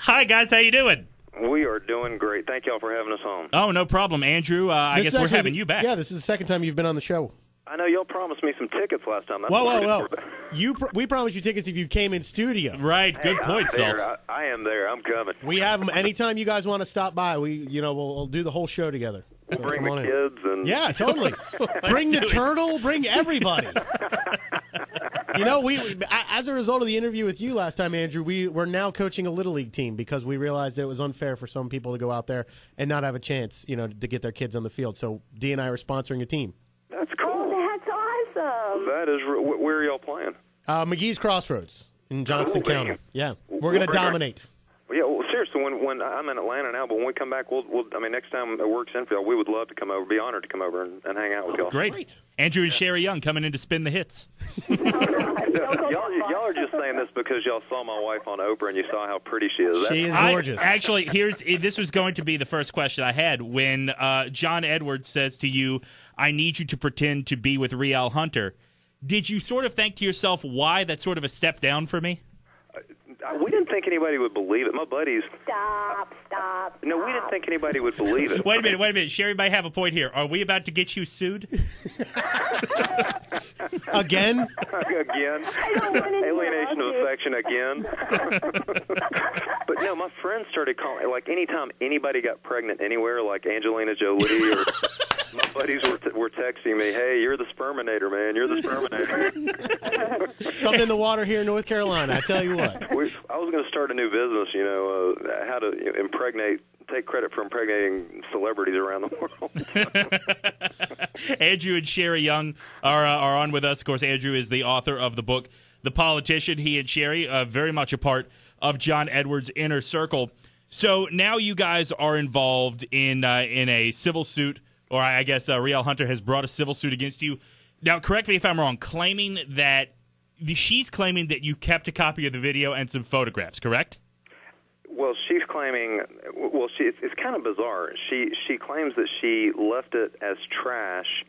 Hi, guys. How you doing? We are doing great. Thank y'all for having us on. Oh, no problem, Andrew. I guess we're having you back. Yeah, this is the second time you've been on the show. I know y'all promised me some tickets last time. That's Whoa. We promised you tickets if you came in studio. Right. Good point, Salt. I am there. I'm coming. We have them anytime you guys want to stop by. We'll do the whole show together. So bring the kids and yeah, totally. Bring the turtle. Bring everybody. We as a result of the interview with you last time, Andrew, we're now coaching a Little League team because we realized that it was unfair for some people to go out there and not have a chance, to get their kids on the field. So Dee and I are sponsoring a team. That's cool. Oh, that's awesome. That is. Where are y'all playing? McGee's Crossroads in Johnston County. Yeah, we're going to dominate. Yeah, well, seriously, when I'm in Atlanta now, but when we come back, we'll next time it works in for y'all, we would love to come over. Be honored to come over and hang out with y'all. Great. Andrew and Sheri Young coming in to spin the hits. Y'all are just saying this because y'all saw my wife on Oprah and you saw how pretty she is. She is gorgeous. Actually, this was going to be the first question I had. When John Edwards says to you, I need you to pretend to be with Riel Hunter, did you sort of think to yourself, why that's sort of a step down for me? We didn't think anybody would believe it. My buddies. Stop. No, we didn't think anybody would believe it. Wait a minute. Sheri might have a point here. Are we about to get you sued? Again? Alienation of affection again. But no, my friends started calling. Like anytime anybody got pregnant anywhere, like Angelina Jolie or my buddies were texting me, hey, you're the sperminator, man. You're the sperminator. Something in the water here in North Carolina, I tell you what. I was going to start a new business, how to take credit for impregnating celebrities around the world. Andrew and Sheri Young are on with us. Of course, Andrew is the author of the book, The Politician. He and Sheri are very much a part of John Edwards' inner circle. So now you guys are involved in a civil suit, or I guess Riel Hunter has brought a civil suit against you. Now, correct me if I'm wrong, she's claiming that you kept a copy of the video and some photographs, correct? Well, she's claiming. Well, it's kind of bizarre. She claims that she left it as trash,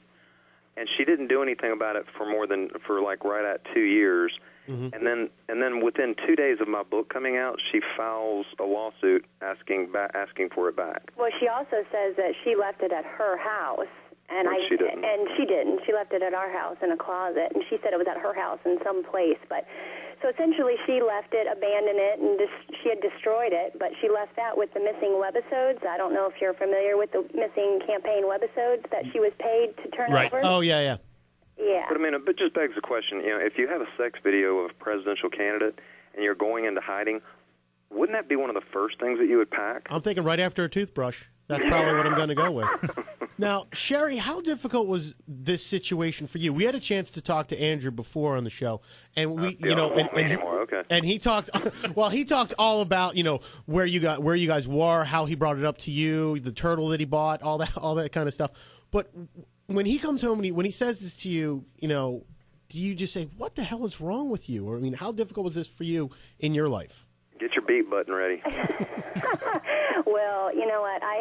and she didn't do anything about it for right at 2 years. Mm-hmm. And then within 2 days of my book coming out, she files a lawsuit asking for it back. Well, she also says that she left it at her house. She didn't. And she didn't. She left it at our house in a closet, and she said it was at her house in some place. But so essentially, she left it, abandoned it, and she had destroyed it. But she left that with the missing webisodes. I don't know if you're familiar with the missing campaign webisodes that she was paid to turn over. Oh yeah. Yeah. But it just begs the question. If you have a sex video of a presidential candidate and you're going into hiding, wouldn't that be one of the first things that you would pack? I'm thinking right after a toothbrush. That's probably what I'm going to go with. Now, Sheri, how difficult was this situation for you? We had a chance to talk to Andrew before on the show, and and he talked. Well, he talked all about where you guys were, how he brought it up to you, the turtle that he bought, all that kind of stuff. But when he comes home when he says this to you, do you just say, "What the hell is wrong with you?" Or how difficult was this for you in your life? Get your beat button ready. Well, you know what? I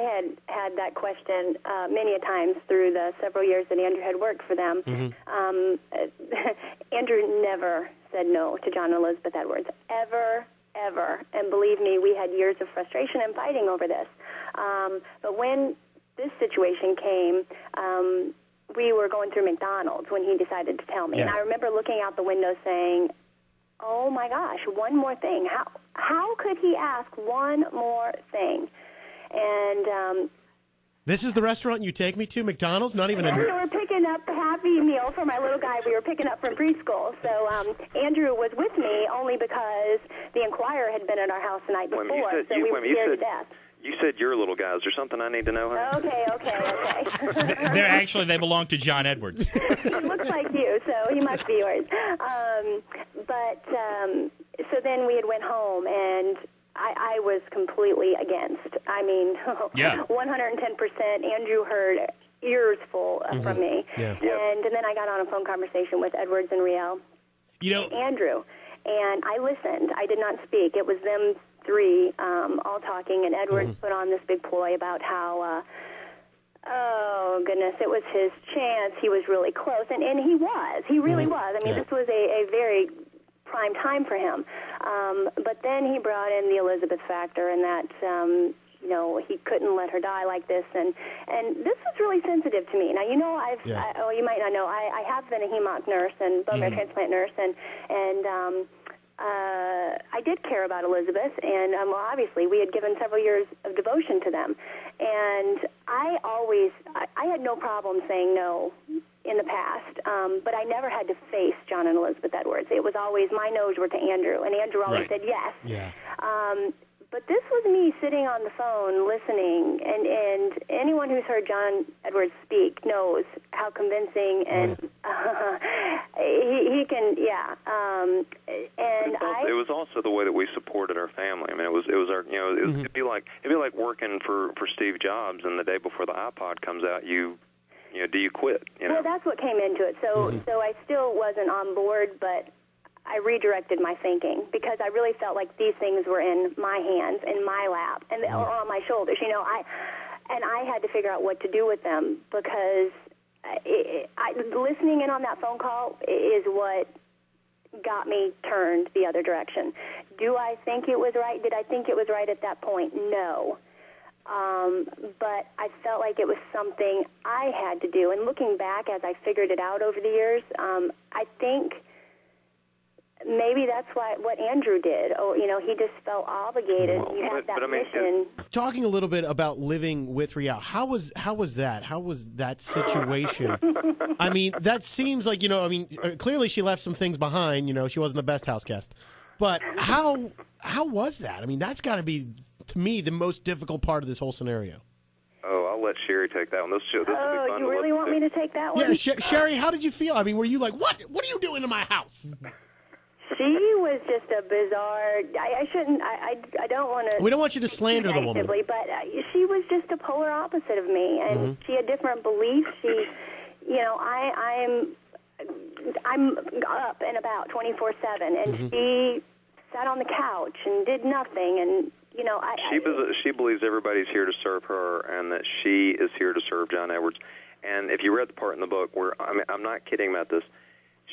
had that question many a times through the several years that Andrew had worked for them. Mm-hmm. Andrew never said no to John and Elizabeth Edwards, ever. And believe me, we had years of frustration and fighting over this. But when this situation came, we were going through McDonald's when he decided to tell me. Yeah. And I remember looking out the window saying, oh, my gosh, one more thing. How could he ask one more thing? And this is the restaurant you take me to, McDonald's? Not even we were picking up a Happy Meal for my little guy. We were picking up from preschool. So Andrew was with me only because the Enquirer had been at our house the night before, so we were scared to death. You said your little guy. Is there something I need to know? Huh? Okay. They belong to John Edwards. He looks like you, so he must be yours. So then we had went home, and I was completely against. 110%. Andrew heard ears full from me. Yeah. And then I got on a phone conversation with Edwards and Riel. Andrew. And I listened. I did not speak. It was them three all talking, and Edwards put on this big ploy about how, oh, goodness, it was his chance. He was really close, and he was. He really was. This was a very prime time for him. But then he brought in the Elizabeth factor, and that he couldn't let her die like this, and this was really sensitive to me. Now, you might not know, I have been a hemonc nurse and bone marrow transplant nurse, and I did care about Elizabeth, and obviously we had given several years of devotion to them, and I had no problem saying no in the past, but I never had to face John and Elizabeth Edwards. It was always my no's were to Andrew, and Andrew always said yes. Yeah. But this was me sitting on the phone listening, and anyone who's heard John Edwards speak knows how convincing and he can, It was also the way that we supported our family. I mean, it was our, it'd be like working for Steve Jobs, and the day before the iPod comes out, do you quit? Well, that's what came into it. So I still wasn't on board, but I redirected my thinking because I really felt like these things were in my hands, in my lap, and or on my shoulders. I had to figure out what to do with them because listening in on that phone call is what got me turned the other direction. Do I think it was right? Did I think it was right at that point? No. But I felt like it was something I had to do. And looking back as I figured it out over the years, I think maybe that's what Andrew did. He just felt obligated. You had that mission. Talking a little bit about living with Rial, how was that? How was that situation? I mean, that seems like clearly she left some things behind. She wasn't the best house guest, but how was that? I mean, that's got to be, to me, the most difficult part of this whole scenario. Oh, I'll let Sheri take that one. This will be fun. You really want me to take that one? Yeah, Sheri, how did you feel? I mean, were you like, what are you doing in my house? She was just a bizarre. I shouldn't. I don't want to. We don't want you to slander the woman. But she was just a polar opposite of me, and she had different beliefs. I'm up and about 24/7, and she sat on the couch and did nothing, and she believes everybody's here to serve her, and that she is here to serve John Edwards. And if you read the part in the book where I'm not kidding about this.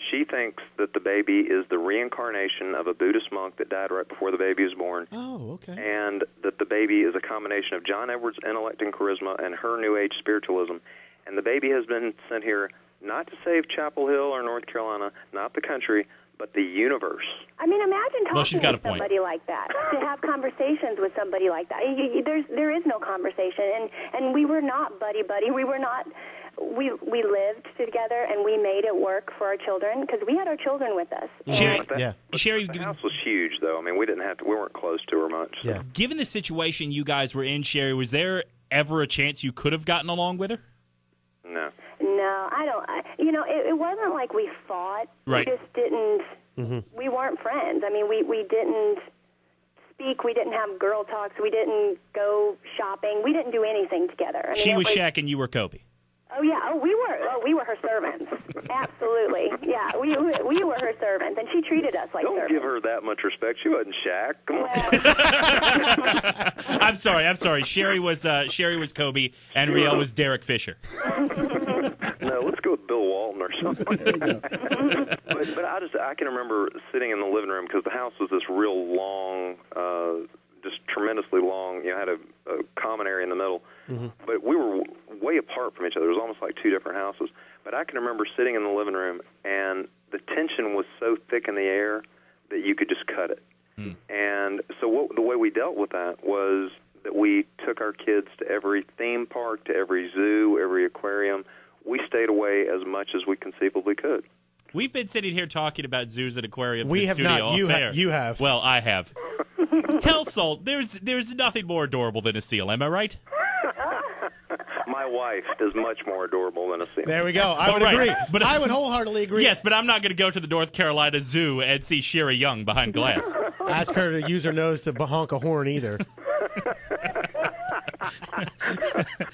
She thinks that the baby is the reincarnation of a Buddhist monk that died right before the baby was born. Oh, okay. And that the baby is a combination of John Edwards' intellect and charisma and her New Age spiritualism. And the baby has been sent here not to save Chapel Hill or North Carolina, not the country, but the universe. I mean, imagine talking she's got to somebody like that, to have conversations with somebody like that. There is no conversation, and we were not buddy-buddy. We were not... We lived together, and we made it work for our children because we had our children with us. Sheri, the house was huge, though. I mean, we weren't close to her much. So. Yeah. Given the situation you guys were in, Sheri, was there ever a chance you could have gotten along with her? No, I don't. It wasn't like we fought. Right. We just didn't. We weren't friends. I mean, we didn't speak. We didn't have girl talks. We didn't go shopping. We didn't do anything together. I mean, she was Shaq and you were Kobe. Oh yeah, we were her servants. Absolutely, yeah, we were her servants, and she treated us like servants. Don't give her that much respect. She wasn't Shaq. Come on. I'm sorry. Sheri was Kobe, and Riel was Derek Fisher. No, let's go with Bill Walton or something. but I can remember sitting in the living room because the house was this real long, just tremendously long. Had a common area in the middle. But we were way apart from each other. It was almost like two different houses. But I can remember sitting in the living room, and the tension was so thick in the air that you could just cut it. And so the way we dealt with that was that we took our kids to every theme park, to every zoo, every aquarium. We stayed away as much as we conceivably could. We've been sitting here talking about zoos and aquariums. We in have studio not. You have. Well, I have. Tell Salt, there's nothing more adorable than a seal. Am I right? My wife is much more adorable than a seal. There we go. I would agree. But I would wholeheartedly agree. Yes, but I'm not going to go to the North Carolina Zoo and see Sheri Young behind glass. Ask her to use her nose to honk a horn either.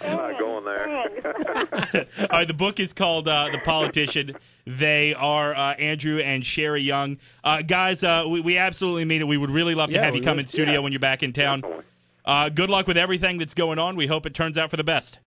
I'm not going there. All right, the book is called The Politician. They are Andrew and Sheri Young. Guys, we absolutely mean it. We would really love to have you come in studio when you're back in town. Good luck with everything that's going on. We hope it turns out for the best.